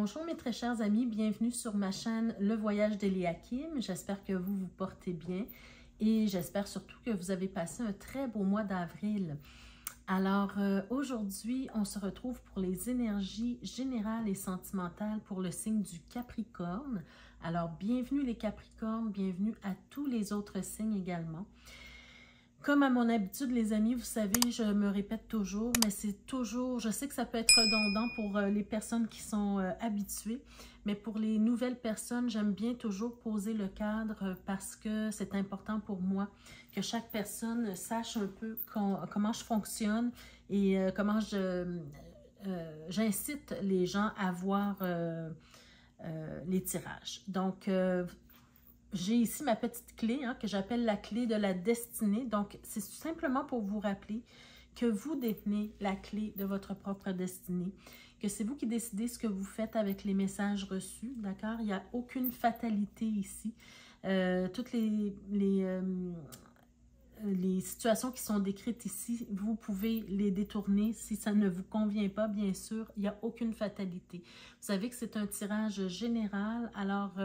Bonjour mes très chers amis, bienvenue sur ma chaîne Le Voyage d'Eliakim. J'espère que vous vous portez bien et j'espère surtout que vous avez passé un très beau mois d'avril. Alors aujourd'hui, on se retrouve pour les énergies générales et sentimentales pour le signe du Capricorne. Alors bienvenue les Capricornes, bienvenue à tous les autres signes également. Comme à mon habitude, les amis, vous savez, je me répète toujours, mais c'est toujours, je sais que ça peut être redondant pour les personnes qui sont habituées, mais pour les nouvelles personnes, j'aime bien toujours poser le cadre parce que c'est important pour moi que chaque personne sache un peu comment je fonctionne et comment j'incite les gens à voir les tirages. Donc, j'ai ici ma petite clé que j'appelle la clé de la destinée. Donc, c'est simplement pour vous rappeler que vous détenez la clé de votre propre destinée, que c'est vous qui décidez ce que vous faites avec les messages reçus, d'accord? Il n'y a aucune fatalité ici. Toutes les situations qui sont décrites ici, vous pouvez les détourner si ça ne vous convient pas, bien sûr. Il n'y a aucune fatalité. Vous savez que c'est un tirage général, alors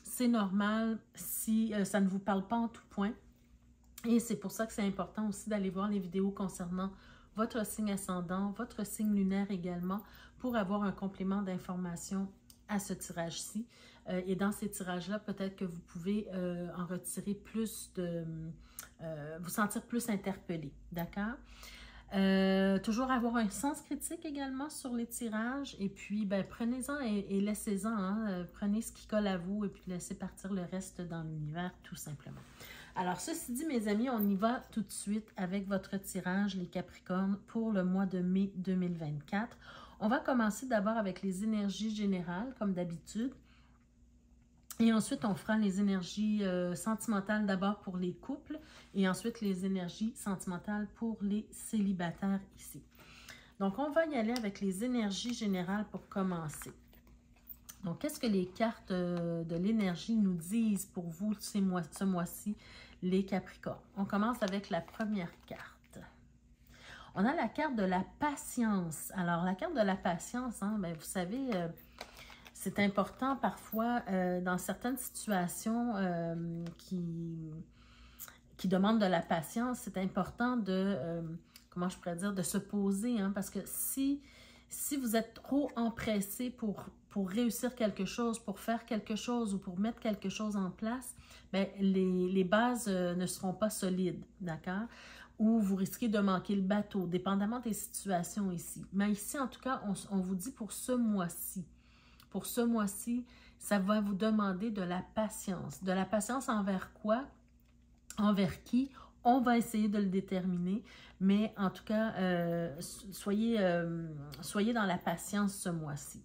c'est normal si ça ne vous parle pas en tout point. Et c'est pour ça que c'est important aussi d'aller voir les vidéos concernant votre signe ascendant, votre signe lunaire également, pour avoir un complément d'information à ce tirage-ci. Et dans ces tirages-là, peut-être que vous pouvez en retirer plus vous sentir plus interpellé, d'accord? Toujours avoir un sens critique également sur les tirages et puis ben, prenez-en et laissez-en, prenez ce qui colle à vous et puis laissez partir le reste dans l'univers tout simplement. Alors ceci dit mes amis, on y va tout de suite avec votre tirage les Capricornes pour le mois de mai 2024. On va commencer d'abord avec les énergies générales comme d'habitude. Et ensuite, on fera les énergies sentimentales d'abord pour les couples et ensuite les énergies sentimentales pour les célibataires ici. Donc, on va y aller avec les énergies générales pour commencer. Donc, qu'est-ce que les cartes de l'énergie nous disent pour vous ce mois-ci, les Capricornes? On commence avec la première carte. On a la carte de la patience. Alors, la carte de la patience, ben, vous savez... c'est important parfois dans certaines situations qui demandent de la patience, c'est important de, comment je pourrais dire, de se poser, parce que si vous êtes trop empressé pour réussir quelque chose, pour faire quelque chose ou pour mettre quelque chose en place, bien, les bases ne seront pas solides, d'accord? Ou vous risquez de manquer le bateau, dépendamment des situations ici. Mais ici, en tout cas, on vous dit pour ce mois-ci. Pour ce mois-ci, ça va vous demander de la patience. De la patience envers quoi? Envers qui? On va essayer de le déterminer, mais en tout cas, soyez dans la patience ce mois-ci.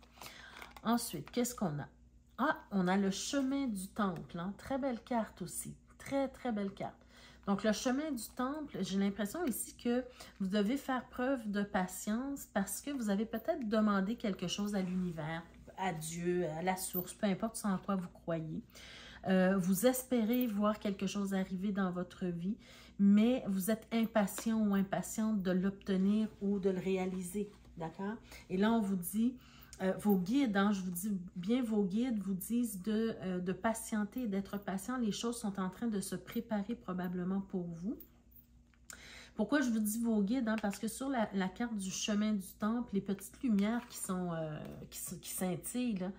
Ensuite, qu'est-ce qu'on a? Ah, on a le chemin du temple. Très belle carte aussi. Très, très belle carte. Donc, le chemin du temple, j'ai l'impression ici que vous devez faire preuve de patience parce que vous avez peut-être demandé quelque chose à l'univers, à Dieu, à la source, peu importe en quoi vous croyez. Vous espérez voir quelque chose arriver dans votre vie, mais vous êtes impatient ou impatiente de l'obtenir ou de le réaliser, d'accord? Et là, on vous dit, vos guides, je vous dis bien, vos guides vous disent de patienter, d'être patient. Les choses sont en train de se préparer probablement pour vous. Pourquoi je vous dis vos guides? Parce que sur la carte du chemin du temple, les petites lumières qui scintillent, là,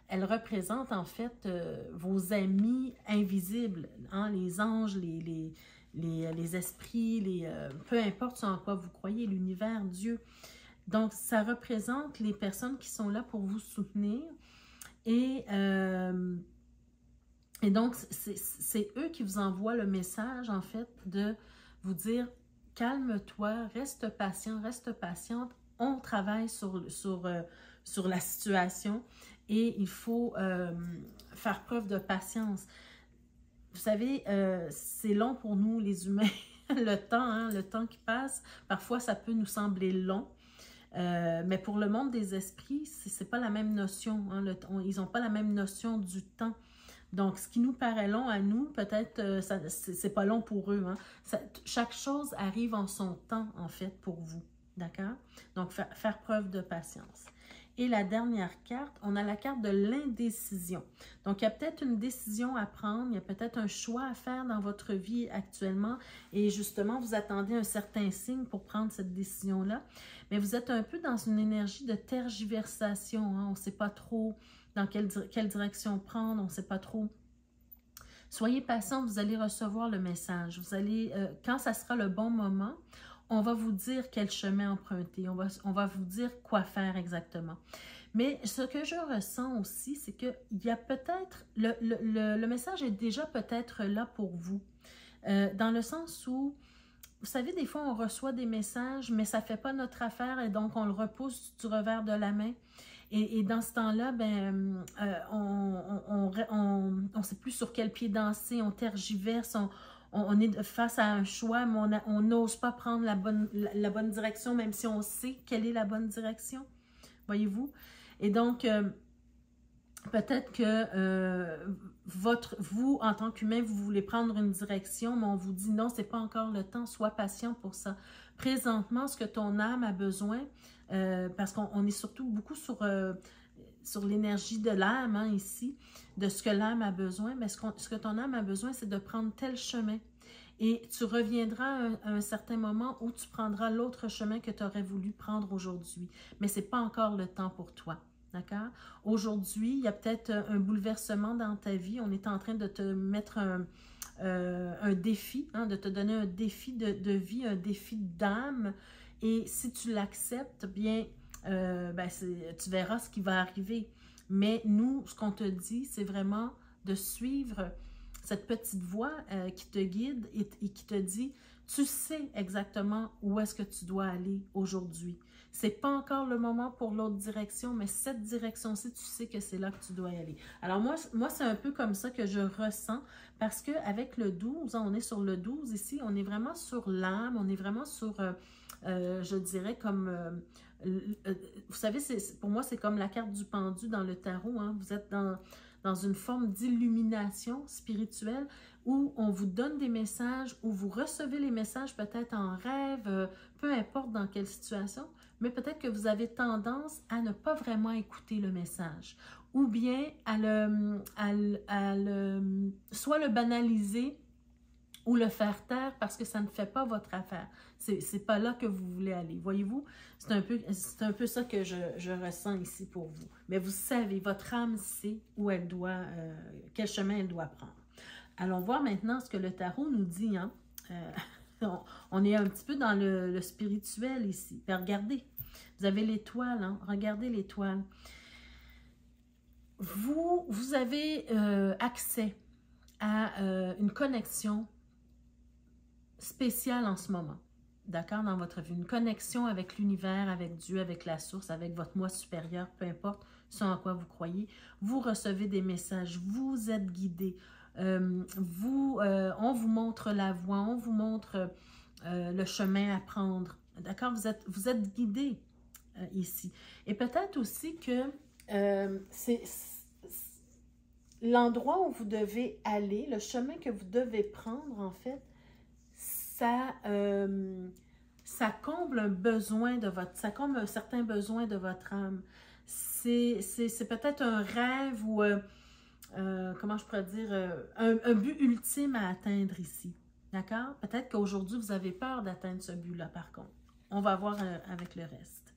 elles représentent en fait vos amis invisibles, les anges, les esprits, peu importe en quoi vous croyez, l'univers, Dieu. Donc, ça représente les personnes qui sont là pour vous soutenir et donc, c'est eux qui vous envoient le message en fait de vous dire « Calme-toi, reste patient, reste patiente, on travaille sur la situation et il faut faire preuve de patience. » Vous savez, c'est long pour nous les humains, le temps qui passe, parfois ça peut nous sembler long, mais pour le monde des esprits, c'est pas la même notion, ils n'ont pas la même notion du temps. Donc, ce qui nous paraît long à nous, peut-être, c'est pas long pour eux. Chaque chose arrive en son temps, en fait, pour vous. D'accord? Donc, faire preuve de patience. Et la dernière carte, on a la carte de l'indécision. Donc, il y a peut-être une décision à prendre, il y a peut-être un choix à faire dans votre vie actuellement. Et justement, vous attendez un certain signe pour prendre cette décision-là. Mais vous êtes un peu dans une énergie de tergiversation. Hein? On ne sait pas trop dans quelle direction prendre, on ne sait pas trop. Soyez patient, vous allez recevoir le message. Vous allez, quand ça sera le bon moment, on va vous dire quel chemin emprunter. On va vous dire quoi faire exactement. Mais ce que je ressens aussi, c'est qu'il y a peut-être, le message est déjà peut-être là pour vous. Dans le sens où, vous savez, des fois, on reçoit des messages, mais ça ne fait pas notre affaire et donc on le repousse du revers de la main. Et dans ce temps-là, ben, on ne sait plus sur quel pied danser, on tergiverse, on est face à un choix, mais on n'ose pas prendre la bonne direction, même si on sait quelle est la bonne direction. Voyez-vous? Et donc, peut-être que vous, en tant qu'humain, vous voulez prendre une direction, mais on vous dit non, ce n'est pas encore le temps, sois patient pour ça. Présentement, ce que ton âme a besoin, parce qu'on est surtout beaucoup sur l'énergie de l'âme, hein, ici, de ce que l'âme a besoin, mais ce que ton âme a besoin, c'est de prendre tel chemin. Et tu reviendras à un certain moment où tu prendras l'autre chemin que tu aurais voulu prendre aujourd'hui. Mais ce n'est pas encore le temps pour toi. D'accord? Aujourd'hui, il y a peut-être un bouleversement dans ta vie. On est en train de te mettre un défi, hein, de te donner un défi de vie, un défi d'âme. Et si tu l'acceptes, bien, tu verras ce qui va arriver. Mais nous, ce qu'on te dit, c'est vraiment de suivre cette petite voix qui te guide et qui te dit, tu sais exactement où est-ce que tu dois aller aujourd'hui. Ce n'est pas encore le moment pour l'autre direction, mais cette direction-ci, tu sais que c'est là que tu dois y aller. Alors moi c'est un peu comme ça que je ressens, parce qu'avec le 12, on est sur le 12 ici, on est vraiment sur l'âme, on est vraiment sur, je dirais, comme... vous savez, pour moi, c'est comme la carte du pendu dans le tarot. Hein? Vous êtes dans une forme d'illumination spirituelle où on vous donne des messages, où vous recevez les messages peut-être en rêve, peu importe dans quelle situation, mais peut-être que vous avez tendance à ne pas vraiment écouter le message ou bien soit le banaliser ou le faire taire parce que ça ne fait pas votre affaire. C'est pas là que vous voulez aller. Voyez-vous, c'est un peu ça que je ressens ici pour vous. Mais vous savez, votre âme sait où elle doit, quel chemin elle doit prendre. Allons voir maintenant ce que le tarot nous dit. Hein? On est un petit peu dans le spirituel ici. Puis regardez, vous avez l'étoile. Hein? Regardez l'étoile. Vous avez accès à une connexion spéciale en ce moment, d'accord, dans votre vie. Une connexion avec l'univers, avec Dieu, avec la source, avec votre moi supérieur, peu importe ce en quoi vous croyez. Vous recevez des messages, vous êtes guidés. On vous montre la voie, on vous montre le chemin à prendre. D'accord, vous êtes guidés ici. Et peut-être aussi que c'est l'endroit où vous devez aller, le chemin que vous devez prendre, en fait, ça comble un besoin de ça comble un certain besoin de votre âme. C'est peut-être un rêve ou, comment je pourrais dire, un but ultime à atteindre ici. D'accord? Peut-être qu'aujourd'hui, vous avez peur d'atteindre ce but-là, par contre. On va voir avec le reste.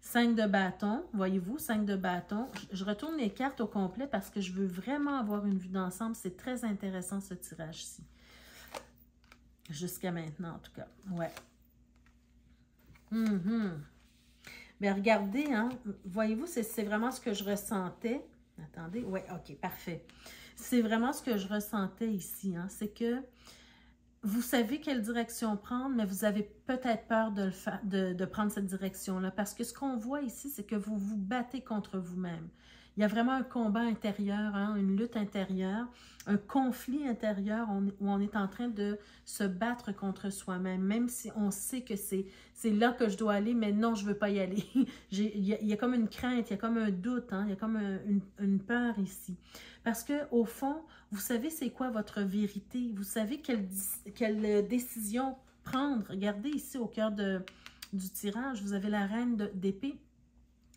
5 de bâton, voyez-vous, 5 de bâton. Je retourne les cartes au complet parce que je veux vraiment avoir une vue d'ensemble. C'est très intéressant ce tirage-ci. Jusqu'à maintenant, en tout cas. Ouais. Mais regardez, hein, voyez-vous, c'est vraiment ce que je ressentais. Attendez, ouais, ok, parfait. C'est vraiment ce que je ressentais ici, hein, c'est que vous savez quelle direction prendre, mais vous avez peut-être peur de prendre cette direction-là. Parce que ce qu'on voit ici, c'est que vous vous battez contre vous-même. Il y a vraiment un combat intérieur, hein, une lutte intérieure, un conflit intérieur où on est en train de se battre contre soi-même, même si on sait que c'est là que je dois aller, mais non, je ne veux pas y aller. Il y a comme une crainte, il y a comme un doute, hein, il y a comme une peur ici. Parce qu'au fond, vous savez c'est quoi votre vérité, vous savez quelle décision prendre. Regardez ici au cœur du tirage, vous avez la reine d'épée.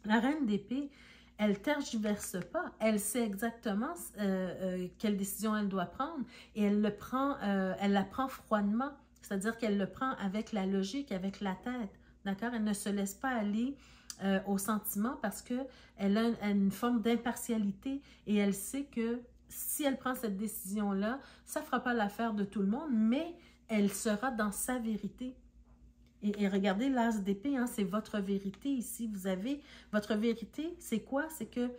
La reine d'épée, elle tergiverse pas, elle sait exactement quelle décision elle doit prendre et elle la prend froidement, c'est-à-dire qu'elle le prend avec la logique, avec la tête, d'accord? Elle ne se laisse pas aller au sentiment parce qu'elle a une forme d'impartialité et elle sait que si elle prend cette décision-là, ça ne fera pas l'affaire de tout le monde, mais elle sera dans sa vérité. Et regardez, l'as d'épée, hein, c'est votre vérité ici. Vous avez votre vérité, c'est quoi? C'est que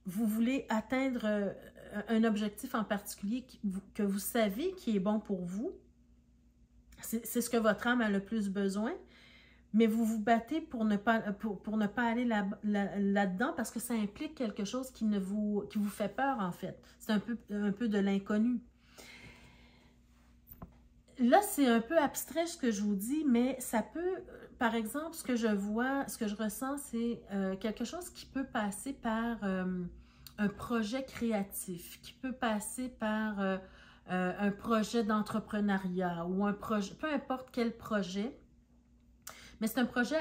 vous voulez atteindre un objectif en particulier que vous savez qui est bon pour vous. C'est ce que votre âme a le plus besoin. Mais vous vous battez pour ne pas aller là-dedans parce que ça implique quelque chose qui vous fait peur, en fait. C'est un peu de l'inconnu. Là, c'est un peu abstrait ce que je vous dis, mais ça peut, par exemple, ce que je vois, ce que je ressens, c'est quelque chose qui peut passer par un projet créatif, qui peut passer par un projet d'entrepreneuriat ou un projet, peu importe quel projet, mais c'est un projet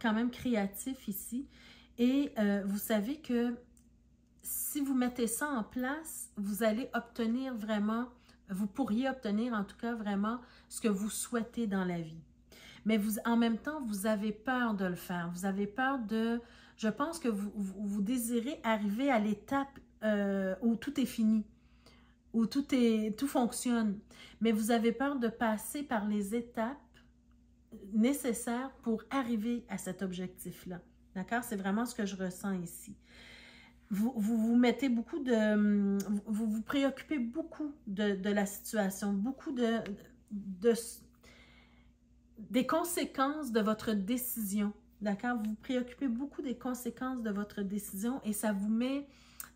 quand même créatif ici. Et vous savez que si vous mettez ça en place, vous allez obtenir vraiment... Vous pourriez obtenir en tout cas vraiment ce que vous souhaitez dans la vie. Mais en même temps, vous avez peur de le faire. Vous avez peur de... Je pense que vous désirez arriver à l'étape où tout est fini, où tout fonctionne. Mais vous avez peur de passer par les étapes nécessaires pour arriver à cet objectif-là. D'accord? C'est vraiment ce que je ressens ici. Vous mettez beaucoup de... Vous vous préoccupez beaucoup de la situation, beaucoup des conséquences de votre décision, d'accord? Vous vous préoccupez beaucoup des conséquences de votre décision et ça vous met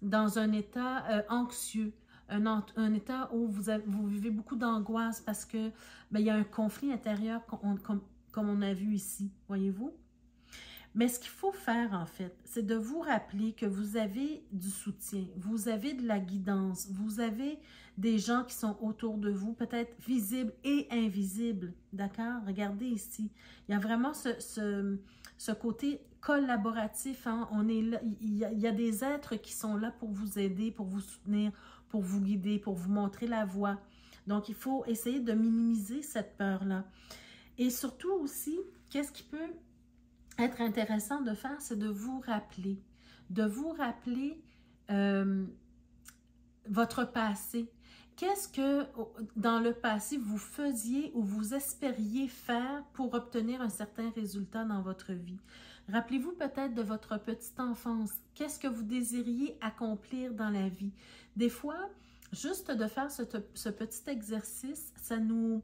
dans un état anxieux, un état où vous vivez beaucoup d'angoisse parce que il y a un conflit intérieur comme on a vu ici, voyez-vous? Mais ce qu'il faut faire, en fait, c'est de vous rappeler que vous avez du soutien, vous avez de la guidance, vous avez des gens qui sont autour de vous, peut-être visibles et invisibles, d'accord? Regardez ici, il y a vraiment ce côté collaboratif, hein? Il y a des êtres qui sont là pour vous aider, pour vous soutenir, pour vous guider, pour vous montrer la voie. Donc, il faut essayer de minimiser cette peur-là. Et surtout aussi, qu'est-ce qui peut être intéressant de faire, c'est de vous rappeler votre passé. Qu'est-ce que dans le passé vous faisiez ou vous espériez faire pour obtenir un certain résultat dans votre vie? Rappelez-vous peut-être de votre petite enfance. Qu'est-ce que vous désiriez accomplir dans la vie? Des fois, juste de faire ce petit exercice, ça nous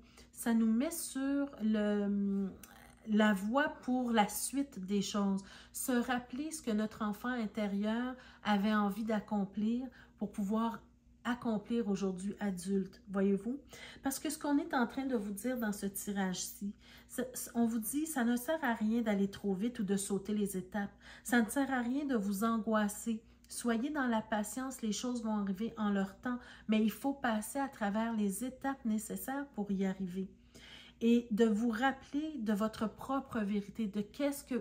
met sur la voie pour la suite des choses. Se rappeler ce que notre enfant intérieur avait envie d'accomplir pour pouvoir accomplir aujourd'hui adulte, voyez-vous? Parce que ce qu'on est en train de vous dire dans ce tirage-ci, on vous dit, ça ne sert à rien d'aller trop vite ou de sauter les étapes. Ça ne sert à rien de vous angoisser. Soyez dans la patience, les choses vont arriver en leur temps, mais il faut passer à travers les étapes nécessaires pour y arriver. Et de vous rappeler de votre propre vérité, de qu'est-ce qui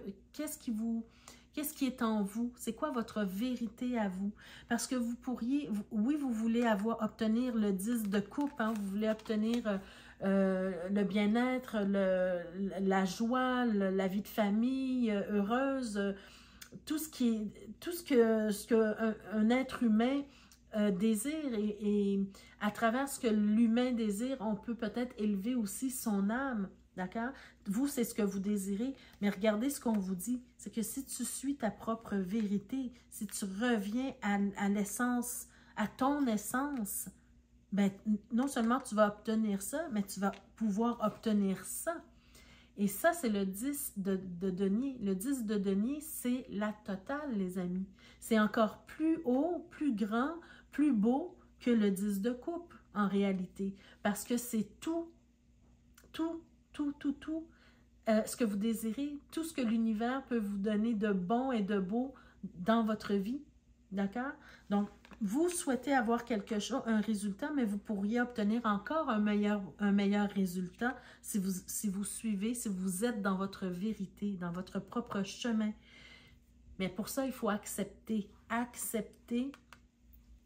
est en vous, c'est quoi votre vérité à vous. Parce que vous pourriez, oui, vous voulez obtenir le 10 de coupe, hein, vous voulez obtenir le bien-être, la joie, la vie de famille heureuse, tout ce qu'un être humain désire et à travers ce que l'humain désire, on peut peut-être élever aussi son âme, d'accord? Vous, c'est ce que vous désirez, mais regardez ce qu'on vous dit, c'est que si tu suis ta propre vérité, si tu reviens à l'essence, à ton essence, ben, non seulement tu vas obtenir ça, mais tu vas pouvoir obtenir ça. Et ça, c'est le 10 de denier. Le 10 de denier, c'est la totale, les amis. C'est encore plus haut, plus grand, plus beau que le 10 de coupe, en réalité. Parce que c'est tout, ce que vous désirez, tout ce que l'univers peut vous donner de bon et de beau dans votre vie. D'accord? Donc, vous souhaitez avoir quelque chose, un résultat, mais vous pourriez obtenir encore un meilleur résultat si vous suivez, si vous êtes dans votre vérité, dans votre propre chemin. Mais pour ça, il faut accepter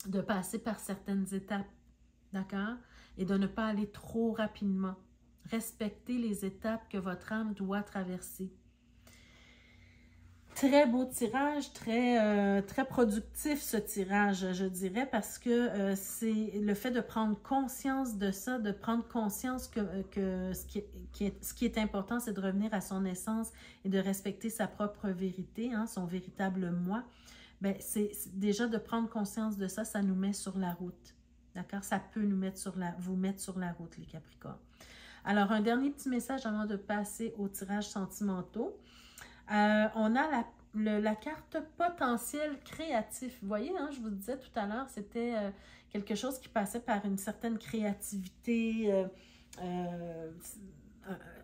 de passer par certaines étapes, d'accord? Et de ne pas aller trop rapidement. Respectez les étapes que votre âme doit traverser. Très beau tirage, très productif ce tirage, je dirais, parce que c'est le fait de prendre conscience de ça, de prendre conscience que ce qui est important, c'est de revenir à son essence et de respecter sa propre vérité, hein, son véritable moi. Bien, c'est déjà de prendre conscience de ça, ça nous met sur la route. D'accord? Ça peut vous mettre sur la route, les Capricornes. Alors, un dernier petit message avant de passer aux tirages sentimentaux. On a la carte potentiel créatif. Vous voyez, hein, je vous disais tout à l'heure, c'était quelque chose qui passait par une certaine créativité,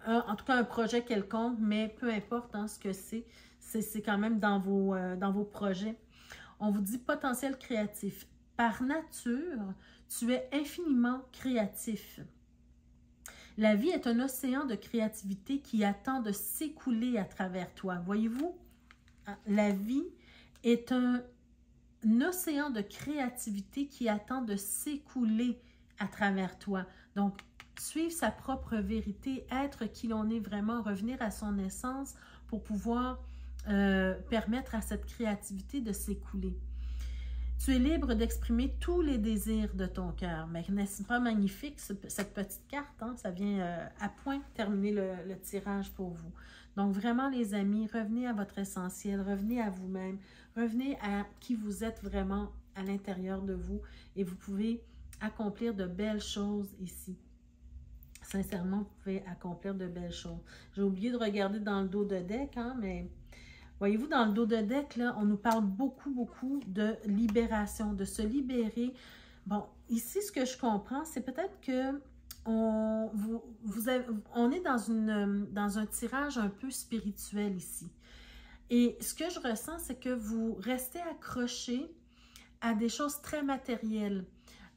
en tout cas un projet quelconque, mais peu importe hein, ce que c'est quand même dans vos projets. On vous dit potentiel créatif. Par nature, tu es infiniment créatif. La vie est un océan de créativité qui attend de s'écouler à travers toi. Voyez-vous, la vie est un océan de créativité qui attend de s'écouler à travers toi. Donc, suivre sa propre vérité, être qui l'on est vraiment, revenir à son essence pour pouvoir permettre à cette créativité de s'écouler. Tu es libre d'exprimer tous les désirs de ton cœur. Mais n'est-ce pas magnifique, cette petite carte? Hein? Ça vient à point terminer le tirage pour vous. Donc, vraiment, les amis, revenez à votre essentiel, revenez à vous-même, revenez à qui vous êtes vraiment à l'intérieur de vous et vous pouvez accomplir de belles choses ici. Sincèrement, vous pouvez accomplir de belles choses. J'ai oublié de regarder dans le dos de deck, hein, mais... Voyez-vous, dans le dos de deck, là, on nous parle beaucoup de libération, de se libérer. Bon, ici, ce que je comprends, c'est peut-être que on est dans un tirage un peu spirituel ici. Et ce que je ressens, c'est que vous restez accroché à des choses très matérielles,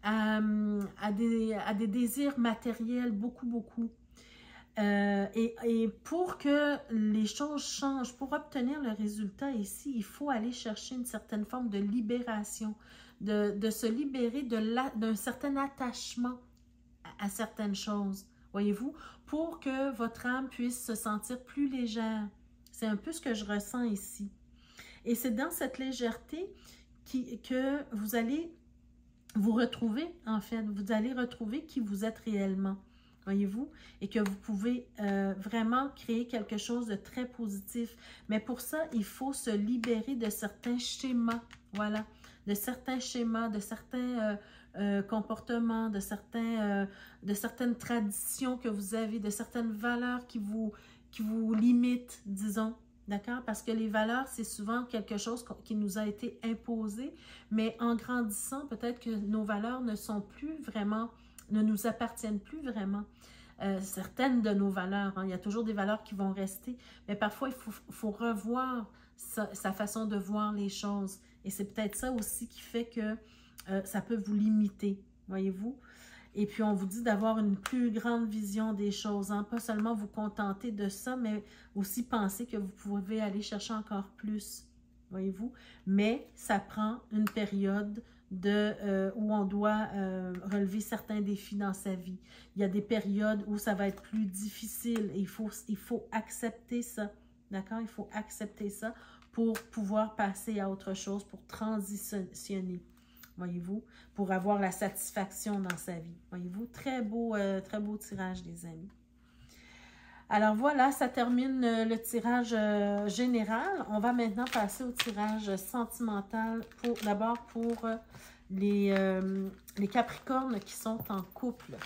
à des désirs matériels, beaucoup. Et pour que les choses changent, pour obtenir le résultat ici, il faut aller chercher une certaine forme de libération, de se libérer d'un certain attachement à certaines choses, voyez-vous, pour que votre âme puisse se sentir plus légère. C'est un peu ce que je ressens ici. Et c'est dans cette légèreté que vous allez vous retrouver, en fait, vous allez retrouver qui vous êtes réellement. Voyez-vous, et que vous pouvez vraiment créer quelque chose de très positif. Mais pour ça, il faut se libérer de certains schémas, voilà, de certains schémas, de certains comportements, de certaines traditions que vous avez, de certaines valeurs qui vous limitent, disons. D'accord? Parce que les valeurs, c'est souvent quelque chose qui nous a été imposé, mais en grandissant, peut-être que nos valeurs ne nous appartiennent plus vraiment. Certaines de nos valeurs, hein, il y a toujours des valeurs qui vont rester, mais parfois il faut revoir sa façon de voir les choses. Et c'est peut-être ça aussi qui fait que ça peut vous limiter, voyez-vous. Et puis on vous dit d'avoir une plus grande vision des choses, hein, pas seulement vous contenter de ça, mais aussi penser que vous pouvez aller chercher encore plus, voyez-vous. Mais ça prend une période où on doit relever certains défis dans sa vie. Il y a des périodes où ça va être plus difficile et il faut accepter ça, d'accord? Il faut accepter ça pour pouvoir passer à autre chose, pour transitionner, voyez-vous, pour avoir la satisfaction dans sa vie, voyez-vous. Très beau tirage, les amis. Alors voilà, ça termine le tirage général. On va maintenant passer au tirage sentimental, d'abord pour les Capricornes qui sont en couple.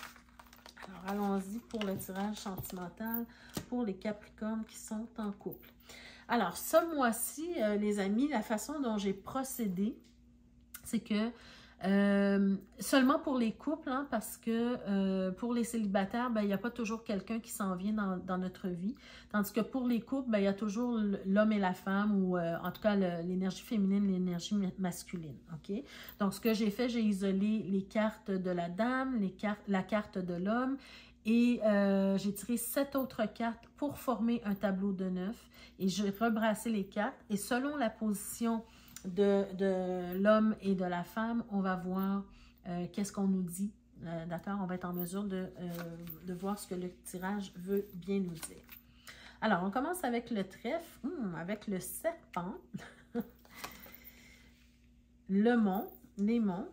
Alors allons-y pour le tirage sentimental pour les Capricornes qui sont en couple. Alors ce mois-ci, les amis, la façon dont j'ai procédé, c'est que seulement pour les couples, hein, parce que pour les célibataires, ben, il n'y a pas toujours quelqu'un qui s'en vient dans notre vie. Tandis que pour les couples, ben, il y a toujours l'homme et la femme, ou en tout cas l'énergie féminine, l'énergie masculine. Okay? Donc, ce que j'ai fait, j'ai isolé les cartes de la dame, la carte de l'homme Et j'ai tiré 7 autres cartes pour former un tableau de 9. Et j'ai rebrassé les cartes. Et selon la position de l'homme et de la femme, on va voir qu'est-ce qu'on nous dit. D'accord? On va être en mesure de voir ce que le tirage veut bien nous dire. Alors, on commence avec le trèfle, avec le serpent, le mont, les monts,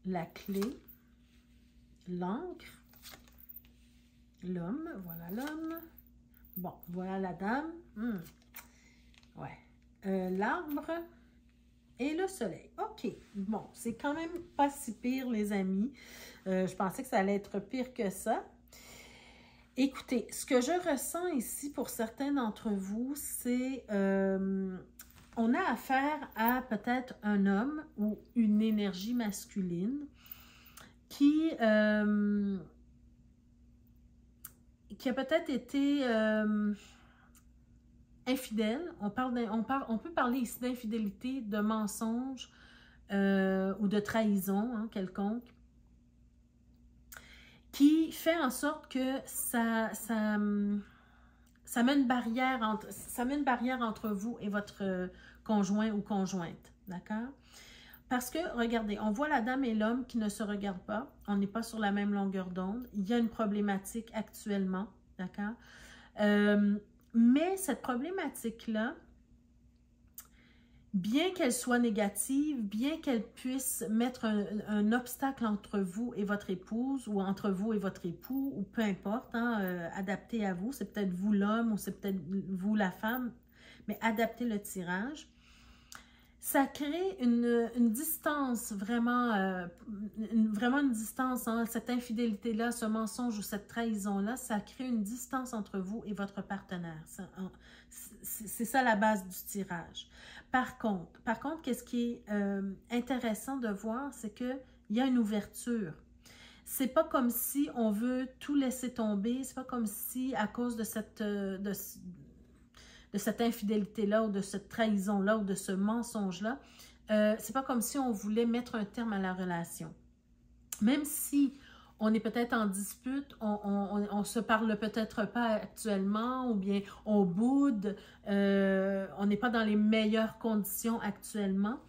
la clé, l'encre, l'homme, voilà l'homme. Bon, voilà la dame. Ouais. L'arbre et le soleil. OK. Bon, c'est quand même pas si pire, les amis. Je pensais que ça allait être pire que ça. Écoutez, ce que je ressens ici pour certains d'entre vous, c'est on a affaire à peut-être un homme ou une énergie masculine qui a peut-être été infidèle. On peut parler ici d'infidélité, de mensonge ou de trahison quelconque, qui fait en sorte que ça met une barrière entre vous et votre conjoint ou conjointe, d'accord? Parce que, regardez, on voit la dame et l'homme qui ne se regardent pas, on n'est pas sur la même longueur d'onde, il y a une problématique actuellement, d'accord? Mais cette problématique-là, bien qu'elle soit négative, bien qu'elle puisse mettre un obstacle entre vous et votre épouse, ou entre vous et votre époux, ou peu importe, adapté à vous, c'est peut-être vous l'homme, ou c'est peut-être vous la femme, mais adaptez le tirage. Ça crée une distance, vraiment une distance, cette infidélité-là, ce mensonge ou cette trahison-là, ça crée une distance entre vous et votre partenaire. C'est ça la base du tirage. Par contre, qu'est-ce qui est intéressant de voir, c'est qu'il y a une ouverture. C'est pas comme si on veut tout laisser tomber, c'est pas comme si à cause de cette infidélité-là ou de cette trahison-là ou de ce mensonge-là, c'est pas comme si on voulait mettre un terme à la relation. Même si on est peut-être en dispute, on se parle peut-être pas actuellement, ou bien on boude, on n'est pas dans les meilleures conditions actuellement.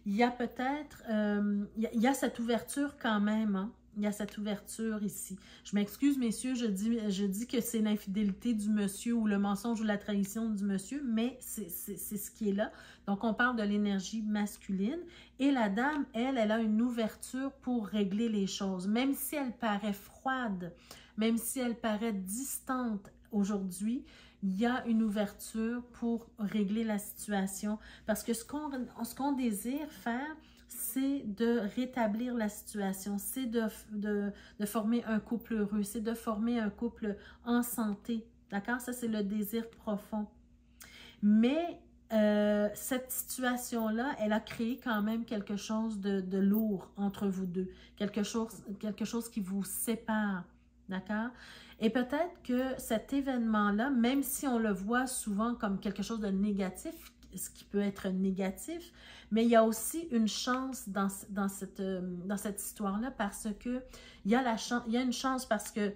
Il y a peut-être, il y a cette ouverture quand même, Il y a cette ouverture ici. Je m'excuse, messieurs, je dis que c'est l'infidélité du monsieur ou le mensonge ou la trahison du monsieur, mais c'est ce qui est là. Donc, on parle de l'énergie masculine. Et la dame, elle a une ouverture pour régler les choses. Même si elle paraît froide, même si elle paraît distante aujourd'hui, il y a une ouverture pour régler la situation. Parce que ce qu'on désire faire, c'est de rétablir la situation, c'est de former un couple heureux, c'est de former un couple en santé, d'accord? Ça, c'est le désir profond. Mais cette situation-là, elle a créé quand même quelque chose de lourd entre vous deux, quelque chose qui vous sépare, d'accord? Et peut-être que cet événement-là, même si on le voit souvent comme quelque chose de négatif, ce qui peut être négatif, mais il y a aussi une chance dans cette histoire-là parce que il y a une chance parce qu'il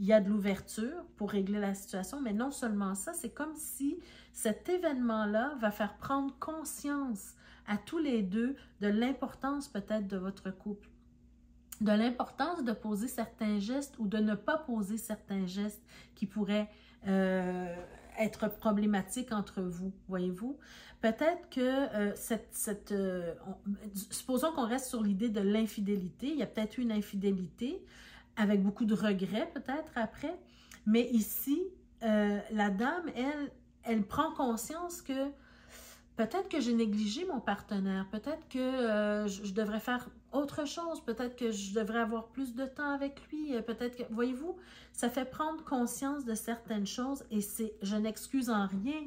y a de l'ouverture pour régler la situation, mais non seulement ça, c'est comme si cet événement-là va faire prendre conscience à tous les deux de l'importance peut-être de votre couple, de l'importance de poser certains gestes ou de ne pas poser certains gestes qui pourraient être problématique entre vous, voyez-vous. Peut-être que supposons qu'on reste sur l'idée de l'infidélité. Il y a peut-être une infidélité avec beaucoup de regrets peut-être après. Mais ici, la dame, elle prend conscience que peut-être que j'ai négligé mon partenaire. Peut-être que je devrais faire autre chose. Peut-être que je devrais avoir plus de temps avec lui. Peut-être que, voyez-vous, ça fait prendre conscience de certaines choses et je n'excuse en rien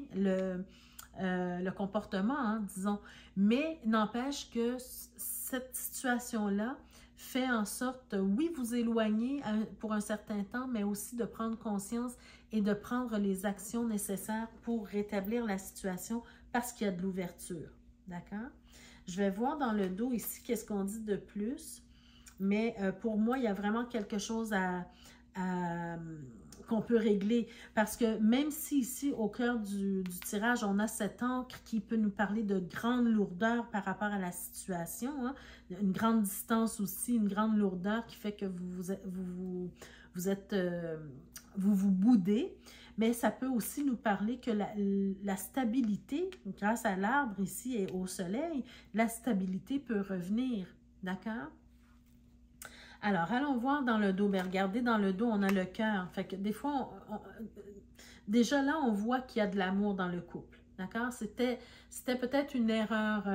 le comportement, disons. Mais n'empêche que cette situation-là fait en sorte, oui, vous éloigner pour un certain temps, mais aussi de prendre conscience et de prendre les actions nécessaires pour rétablir la situation parce qu'il y a de l'ouverture. D'accord? Je vais voir dans le dos ici qu'est-ce qu'on dit de plus. Mais pour moi, il y a vraiment quelque chose qu'on peut régler. Parce que même si ici, au cœur du tirage, on a cette encre qui peut nous parler de grande lourdeur par rapport à la situation, hein, une grande distance aussi, une grande lourdeur qui fait que vous vous boudez, mais ça peut aussi nous parler que la stabilité, grâce à l'arbre ici et au soleil, la stabilité peut revenir, d'accord? Alors, allons voir dans le dos. Bien, regardez, dans le dos, on a le cœur. Fait que des fois, déjà là, on voit qu'il y a de l'amour dans le couple. D'accord? C'était peut-être une erreur,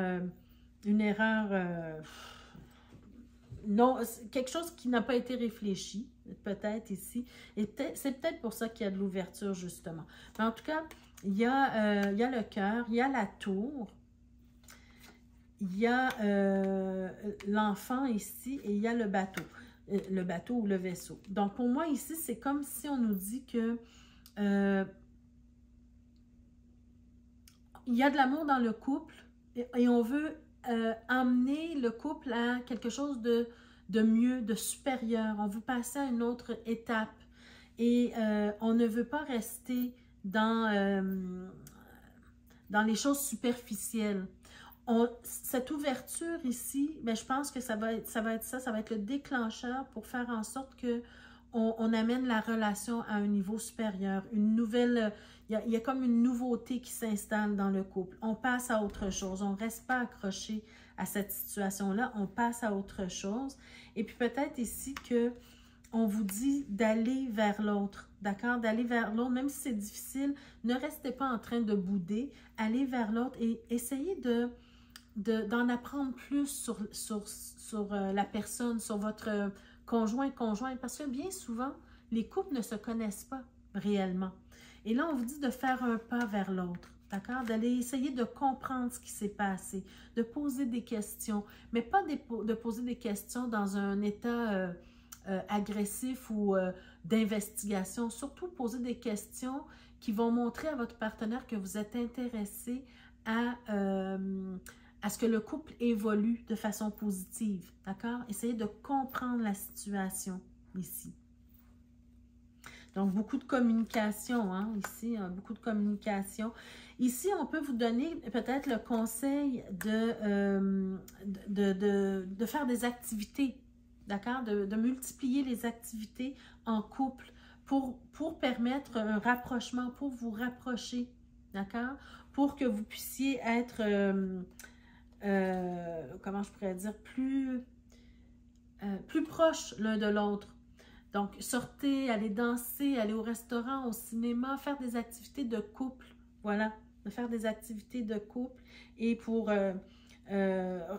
non, quelque chose qui n'a pas été réfléchi, peut-être ici. Et c'est peut-être pour ça qu'il y a de l'ouverture, justement. Mais en tout cas, il y a le cœur, il y a la tour. Il y a l'enfant ici et il y a le bateau ou le vaisseau. Donc, pour moi, ici, c'est comme si on nous dit que il y a de l'amour dans le couple et on veut emmener le couple à quelque chose de mieux, de supérieur. On veut passer à une autre étape et on ne veut pas rester dans les choses superficielles. Cette ouverture ici, ben, je pense que ça va être le déclencheur pour faire en sorte que on amène la relation à un niveau supérieur. Une nouvelle, il y a comme une nouveauté qui s'installe dans le couple. On passe à autre chose. On ne reste pas accroché à cette situation-là. On passe à autre chose. Et puis peut-être ici que on vous dit d'aller vers l'autre, d'accord? D'aller vers l'autre, même si c'est difficile, ne restez pas en train de bouder. Allez vers l'autre et essayez d'en apprendre plus sur la personne, sur votre conjointe, parce que bien souvent, les couples ne se connaissent pas réellement. Et là, on vous dit de faire un pas vers l'autre, d'accord? D'aller essayer de comprendre ce qui s'est passé, de poser des questions, mais pas de poser des questions dans un état agressif ou d'investigation. Surtout, poser des questions qui vont montrer à votre partenaire que vous êtes intéressé à ce que le couple évolue de façon positive, d'accord? Essayez de comprendre la situation ici. Donc, beaucoup de communication, hein, ici, hein, beaucoup de communication. Ici, on peut vous donner peut-être le conseil de faire des activités, d'accord? De multiplier les activités en couple pour permettre un rapprochement, pour vous rapprocher, d'accord? Pour que vous puissiez être... comment je pourrais dire, plus proches l'un de l'autre. Donc, sortez, allez danser, allez au restaurant, au cinéma, faire des activités de couple. Voilà, de faire des activités de couple et pour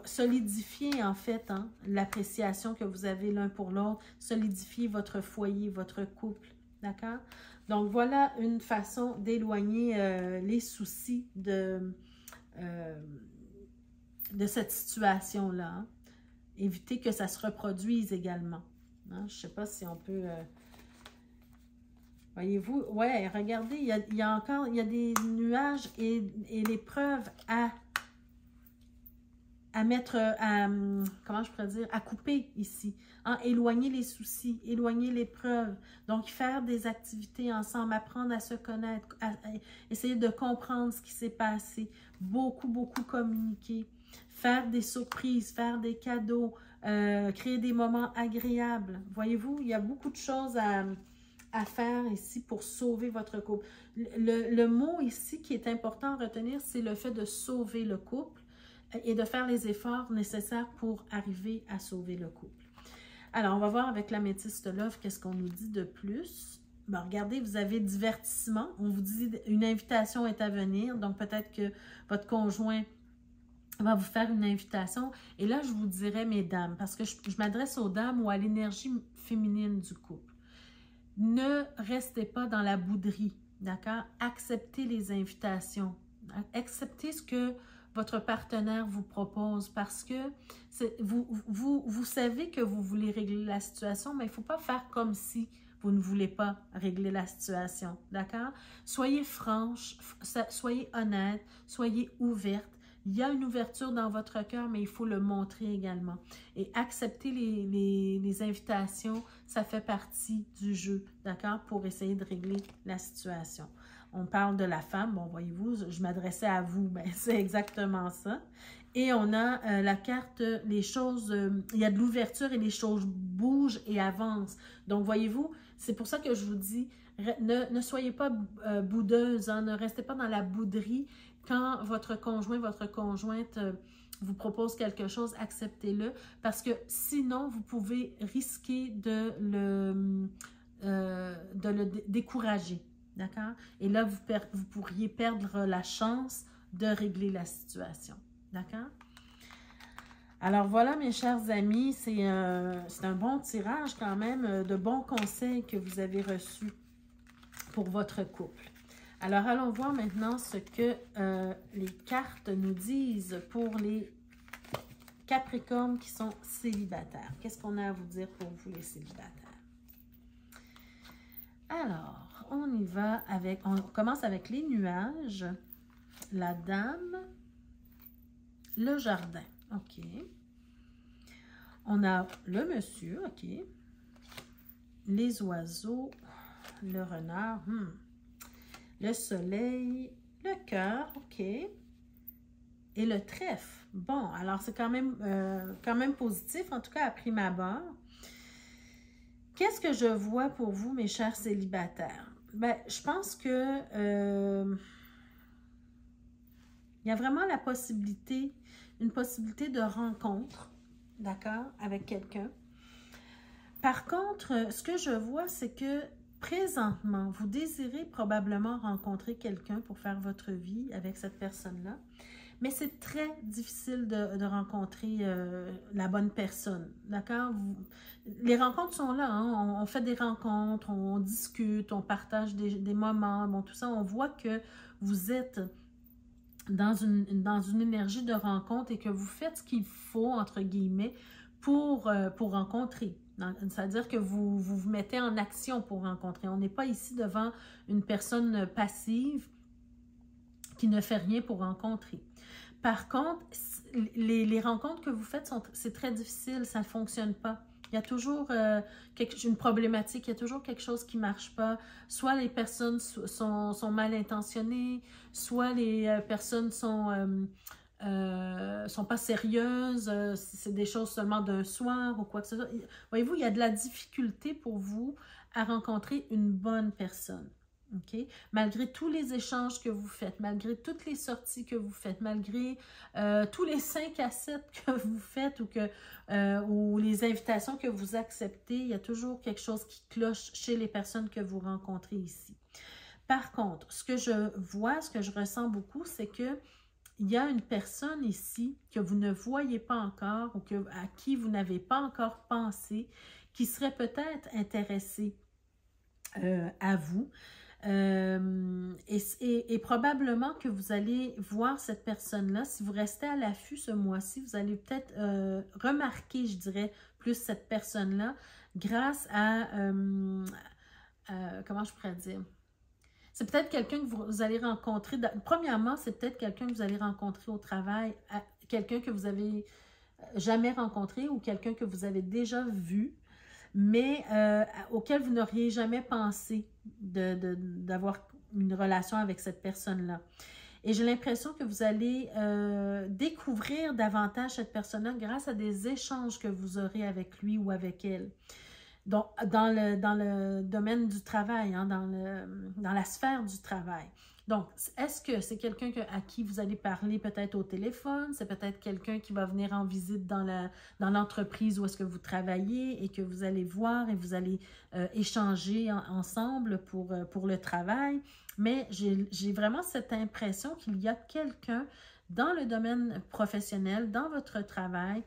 solidifier, en fait, hein, l'appréciation que vous avez l'un pour l'autre, solidifier votre foyer, votre couple. D'accord? Donc, voilà une façon d'éloigner les soucis de cette situation-là. Hein. Éviter que ça se reproduise également. Hein? Je ne sais pas si on peut... Voyez-vous? Ouais, regardez, il y a des nuages et les preuves à mettre, comment je pourrais dire, à couper ici. Hein? Éloigner les soucis, éloigner les preuves. Donc, faire des activités ensemble, apprendre à se connaître, essayer de comprendre ce qui s'est passé. Beaucoup, beaucoup communiquer. Faire des surprises, faire des cadeaux, créer des moments agréables. Voyez-vous, il y a beaucoup de choses à faire ici pour sauver votre couple. Le mot ici qui est important à retenir, c'est le fait de sauver le couple et de faire les efforts nécessaires pour arriver à sauver le couple. Alors, on va voir avec l'améthyste love qu'est-ce qu'on nous dit de plus. Bon, regardez, vous avez divertissement. On vous dit une invitation est à venir. Donc, peut-être que votre conjoint va vous faire une invitation. Et là, je vous dirais, mesdames, parce que je m'adresse aux dames ou à l'énergie féminine du couple. Ne restez pas dans la bouderie, d'accord? Acceptez les invitations. Acceptez ce que votre partenaire vous propose parce que vous savez que vous voulez régler la situation, mais il ne faut pas faire comme si vous ne voulez pas régler la situation, d'accord? Soyez franche, soyez honnête, soyez ouverte. Il y a une ouverture dans votre cœur, mais il faut le montrer également. Et accepter les invitations, ça fait partie du jeu, d'accord? Pour essayer de régler la situation. On parle de la femme, bon, voyez-vous, je m'adressais à vous, mais c'est exactement ça. Et on a la carte, les choses, il y a de l'ouverture et les choses bougent et avancent. Donc, voyez-vous, c'est pour ça que je vous dis, ne soyez pas boudeuse, hein, ne restez pas dans la bouderie. Quand votre conjoint, votre conjointe vous propose quelque chose, acceptez-le. Parce que sinon, vous pouvez risquer de le décourager. D'accord? Et là, vous pourriez perdre la chance de régler la situation. D'accord? Alors voilà, mes chers amis, c'est un bon tirage quand même, de bons conseils que vous avez reçus pour votre couple. Alors, allons voir maintenant ce que les cartes nous disent pour les Capricornes qui sont célibataires. Qu'est-ce qu'on a à vous dire pour vous, les célibataires? Alors, on y va avec... On commence avec les nuages, la dame, le jardin. OK. On a le monsieur, OK. Les oiseaux, le renard, le soleil, le cœur, OK. Et le trèfle. Bon, alors c'est quand même positif, en tout cas à prime abord. Qu'est-ce que je vois pour vous, mes chers célibataires? Ben, je pense que il y a vraiment la possibilité, une possibilité de rencontre, d'accord, avec quelqu'un. Par contre, ce que je vois, c'est que présentement, vous désirez probablement rencontrer quelqu'un pour faire votre vie avec cette personne-là, mais c'est très difficile de rencontrer la bonne personne, d'accord? Les rencontres sont là, hein? On fait des rencontres, on discute, on partage des moments, bon, tout ça, on voit que vous êtes dans une énergie de rencontre et que vous faites ce qu'il faut, entre guillemets, pour rencontrer. C'est-à-dire que vous mettez en action pour rencontrer. On n'est pas ici devant une personne passive qui ne fait rien pour rencontrer. Par contre, les rencontres que vous faites, c'est très difficile, ça ne fonctionne pas. Il y a toujours une problématique, il y a toujours quelque chose qui ne marche pas. Soit les personnes sont mal intentionnées, soit les personnes sont pas sérieuses, c'est des choses seulement d'un soir ou quoi que ce soit. Voyez-vous, il y a de la difficulté pour vous à rencontrer une bonne personne. Okay? Malgré tous les échanges que vous faites, malgré toutes les sorties que vous faites, malgré tous les 5 à 7 que vous faites ou les invitations que vous acceptez, il y a toujours quelque chose qui cloche chez les personnes que vous rencontrez ici. Par contre, ce que je vois, ce que je ressens beaucoup, c'est que il y a une personne ici que vous ne voyez pas encore ou à qui vous n'avez pas encore pensé, qui serait peut-être intéressée à vous. Et probablement que vous allez voir cette personne-là, si vous restez à l'affût ce mois-ci, vous allez peut-être remarquer, je dirais, plus cette personne-là grâce à, comment je pourrais dire? C'est peut-être quelqu'un que vous allez rencontrer, premièrement, c'est peut-être quelqu'un que vous allez rencontrer au travail, quelqu'un que vous avez jamais rencontré ou quelqu'un que vous avez déjà vu, mais auquel vous n'auriez jamais pensé d'avoir une relation avec cette personne-là. Et j'ai l'impression que vous allez découvrir davantage cette personne-là grâce à des échanges que vous aurez avec lui ou avec elle. Donc, dans le domaine du travail, hein, dans la sphère du travail. Donc, est-ce que c'est quelqu'un à qui vous allez parler peut-être au téléphone? C'est peut-être quelqu'un qui va venir en visite dans l'entreprise où est-ce que vous travaillez et que vous allez voir et vous allez échanger ensemble pour le travail. Mais j'ai vraiment cette impression qu'il y a quelqu'un dans le domaine professionnel, dans votre travail,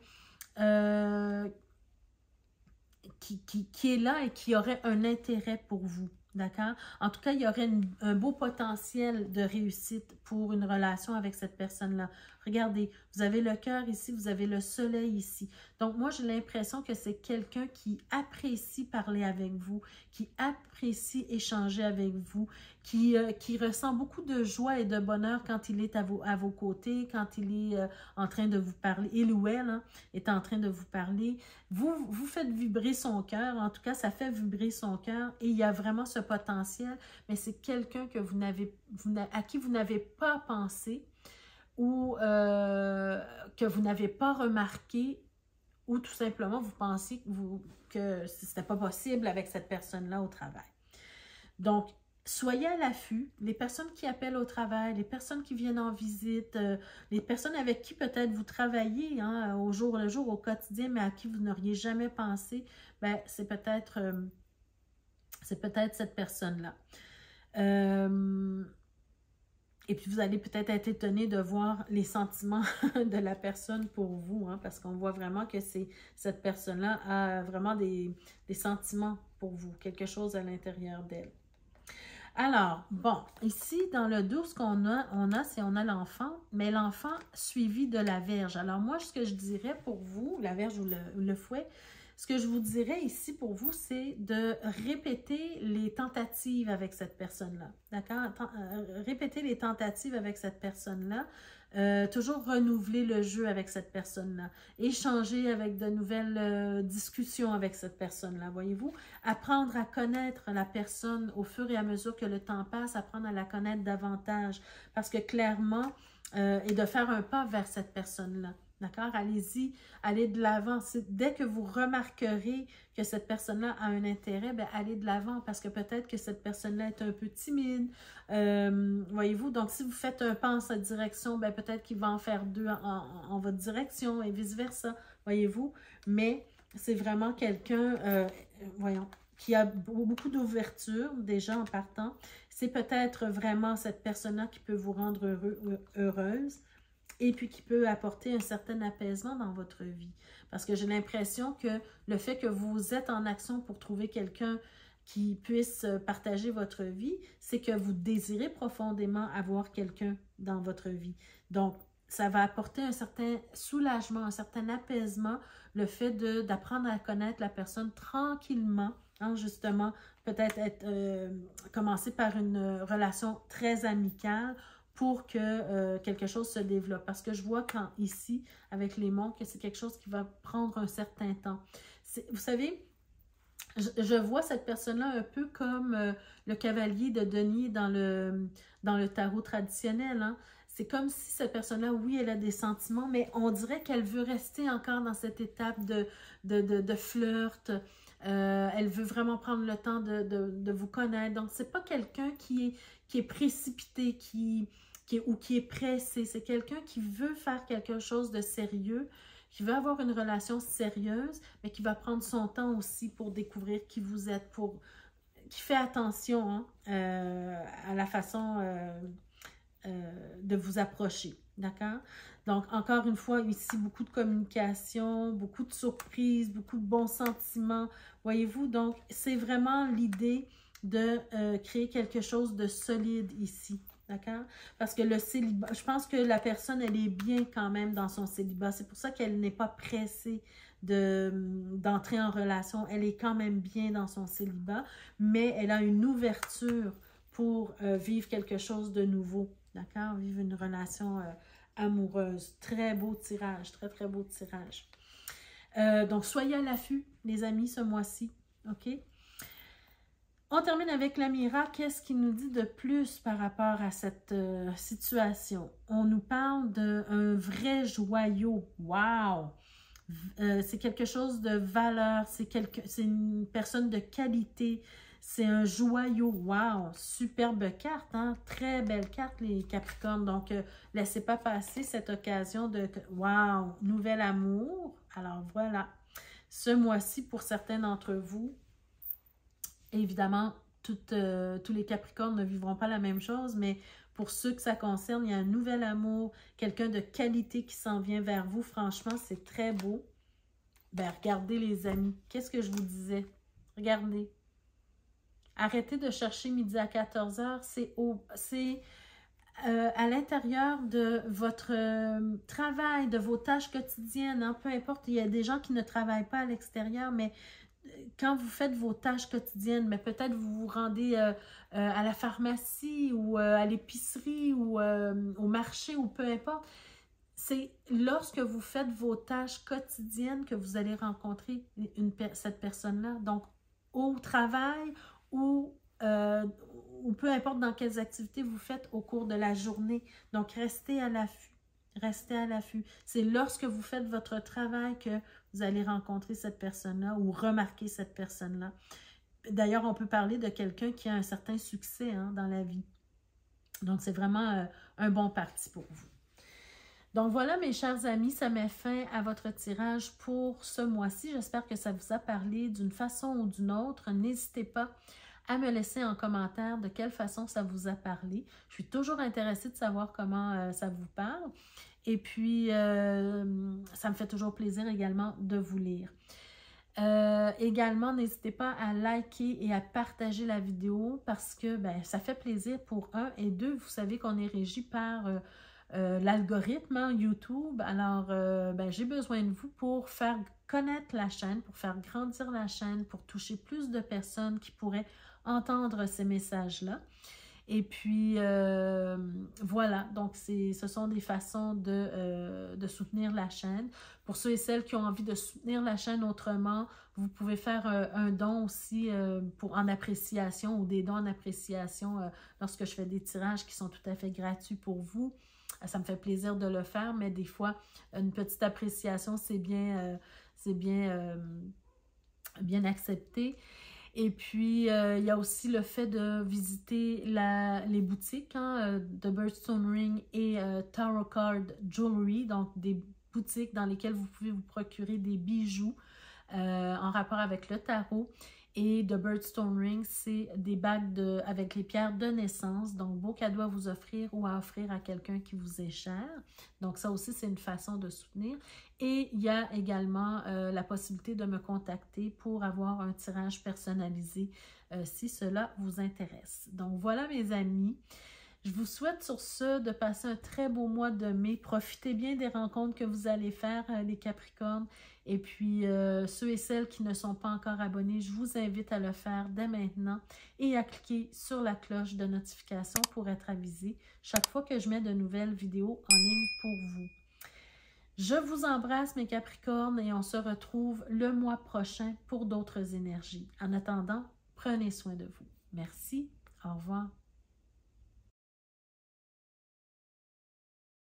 qui est là et qui aurait un intérêt pour vous, D'accord? En tout cas, il y aurait un beau potentiel de réussite pour une relation avec cette personne-là. Regardez, vous avez le cœur ici, vous avez le soleil ici. Donc, moi, j'ai l'impression que c'est quelqu'un qui apprécie parler avec vous, qui apprécie échanger avec vous, qui ressent beaucoup de joie et de bonheur quand il est à vos côtés, quand il est en train de vous parler, il ou elle hein, est en train de vous parler. Vous faites vibrer son cœur, en tout cas, ça fait vibrer son cœur et il y a vraiment ce potentiel, mais c'est quelqu'un que à qui vous n'avez pas pensé ou que vous n'avez pas remarqué ou tout simplement vous pensiez que ce n'était pas possible avec cette personne-là au travail. Donc, soyez à l'affût, les personnes qui appellent au travail, les personnes qui viennent en visite, les personnes avec qui peut-être vous travaillez hein, au jour le jour, au quotidien, mais à qui vous n'auriez jamais pensé, ben, c'est peut-être cette personne-là. Et puis, vous allez peut-être être étonné de voir les sentiments de la personne pour vous, hein, parce qu'on voit vraiment que cette personne-là a vraiment des sentiments pour vous, quelque chose à l'intérieur d'elle. Alors, bon, ici, dans le 12 qu'on a, c'est on a l'enfant, mais l'enfant suivi de la Vierge. Alors, moi, ce que je dirais pour vous, la Vierge ou le fouet, ce que je vous dirais ici pour vous, c'est de répéter les tentatives avec cette personne-là. D'accord? Répéter les tentatives avec cette personne-là. Toujours renouveler le jeu avec cette personne-là. Échanger avec de nouvelles discussions avec cette personne-là, voyez-vous? Apprendre à connaître la personne au fur et à mesure que le temps passe, apprendre à la connaître davantage. Parce que clairement, et de faire un pas vers cette personne-là. D'accord? Allez-y, allez de l'avant. Dès que vous remarquerez que cette personne-là a un intérêt, bien, allez de l'avant parce que peut-être que cette personne-là est un peu timide. Voyez-vous? Donc, si vous faites un pas en cette direction, bien, peut-être qu'il va en faire deux en votre direction et vice-versa. Voyez-vous? Mais c'est vraiment quelqu'un, voyons, qui a beaucoup d'ouverture déjà en partant. C'est peut-être vraiment cette personne-là qui peut vous rendre heureuse. Et puis qui peut apporter un certain apaisement dans votre vie. Parce que j'ai l'impression que le fait que vous êtes en action pour trouver quelqu'un qui puisse partager votre vie, c'est que vous désirez profondément avoir quelqu'un dans votre vie. Donc, ça va apporter un certain soulagement, un certain apaisement, le fait d'apprendre à connaître la personne tranquillement, hein, justement, peut-être commencer par une relation très amicale, pour que quelque chose se développe. Parce que je vois ici, avec les monts, que c'est quelque chose qui va prendre un certain temps. Vous savez, je vois cette personne-là un peu comme le cavalier de denier dans le tarot traditionnel. Hein. C'est comme si cette personne-là, oui, elle a des sentiments, mais on dirait qu'elle veut rester encore dans cette étape de flirt. Elle veut vraiment prendre le temps de vous connaître. Donc, c'est pas quelqu'un qui est précipité, ou qui est pressé. C'est quelqu'un qui veut faire quelque chose de sérieux, qui veut avoir une relation sérieuse, mais qui va prendre son temps aussi pour découvrir qui vous êtes, qui fait attention hein, à la façon de vous approcher. D'accord? Donc, encore une fois, ici, beaucoup de communication, beaucoup de surprises, beaucoup de bons sentiments. Voyez-vous? Donc, c'est vraiment l'idée de créer quelque chose de solide ici. D'accord? Parce que le célibat, je pense que la personne, elle est bien quand même dans son célibat. C'est pour ça qu'elle n'est pas pressée d'entrer en relation. Elle est quand même bien dans son célibat, mais elle a une ouverture pour vivre quelque chose de nouveau. D'accord? Vivre une relation amoureuse. Très beau tirage, très, très beau tirage. Donc, soyez à l'affût, les amis, ce mois-ci. OK? On termine avec la Mira. Qu'est-ce qu'il nous dit de plus par rapport à cette situation? On nous parle d'un vrai joyau. Wow! C'est quelque chose de valeur. C'est une personne de qualité. C'est un joyau. Wow! Superbe carte. Hein? Très belle carte, les Capricornes. Donc, laissez pas passer cette occasion de... Wow! Nouvel amour. Alors, voilà. Ce mois-ci, pour certains d'entre vous, évidemment, tous les Capricornes ne vivront pas la même chose, mais pour ceux que ça concerne, il y a un nouvel amour, quelqu'un de qualité qui s'en vient vers vous. Franchement, c'est très beau. Ben, regardez les amis. Qu'est-ce que je vous disais? Regardez. arrêtez de chercher midi à 14 heures. C'est à l'intérieur de votre travail, de vos tâches quotidiennes, hein, peu importe, il y a des gens qui ne travaillent pas à l'extérieur, mais quand vous faites vos tâches quotidiennes, mais peut-être vous vous rendez à la pharmacie ou à l'épicerie ou au marché ou peu importe, c'est lorsque vous faites vos tâches quotidiennes que vous allez rencontrer cette personne-là. Donc, au travail ou peu importe dans quelles activités vous faites au cours de la journée. Donc, restez à l'affût. Restez à l'affût. C'est lorsque vous faites votre travail que vous allez rencontrer cette personne-là ou remarquer cette personne-là. D'ailleurs, on peut parler de quelqu'un qui a un certain succès hein, dans la vie. Donc, c'est vraiment un bon parti pour vous. Donc voilà mes chers amis, ça met fin à votre tirage pour ce mois-ci. J'espère que ça vous a parlé d'une façon ou d'une autre. N'hésitez pas à me laisser en commentaire de quelle façon ça vous a parlé. Je suis toujours intéressée de savoir comment ça vous parle. Et puis, ça me fait toujours plaisir également de vous lire. Également, n'hésitez pas à liker et à partager la vidéo parce que ça fait plaisir pour un et deux. Vous savez qu'on est régi par l'algorithme hein, YouTube. Alors, j'ai besoin de vous pour faire connaître la chaîne, pour faire grandir la chaîne, pour toucher plus de personnes qui pourraient entendre ces messages-là. Et puis, voilà, donc ce sont des façons de soutenir la chaîne. Pour ceux et celles qui ont envie de soutenir la chaîne autrement, vous pouvez faire un don aussi en appréciation ou des dons en appréciation lorsque je fais des tirages qui sont tout à fait gratuits pour vous. Ça me fait plaisir de le faire, mais des fois, une petite appréciation, c'est bien accepté. Et puis, il y a aussi le fait de visiter les boutiques hein, de Birthstone Ring et Tarot Card Jewelry, donc des boutiques dans lesquelles vous pouvez vous procurer des bijoux en rapport avec le tarot. Et de Birthstone Ring, c'est des bagues avec les pierres de naissance. Donc, beau cadeau à vous offrir ou à offrir à quelqu'un qui vous est cher. Donc, ça aussi, c'est une façon de soutenir. Et il y a également la possibilité de me contacter pour avoir un tirage personnalisé si cela vous intéresse. Donc, voilà mes amis. Je vous souhaite sur ce de passer un très beau mois de mai. Profitez bien des rencontres que vous allez faire, les Capricornes. Et puis, ceux et celles qui ne sont pas encore abonnés, je vous invite à le faire dès maintenant et à cliquer sur la cloche de notification pour être avisé chaque fois que je mets de nouvelles vidéos en ligne pour vous. Je vous embrasse mes Capricornes et on se retrouve le mois prochain pour d'autres énergies. En attendant, prenez soin de vous. Merci, au revoir.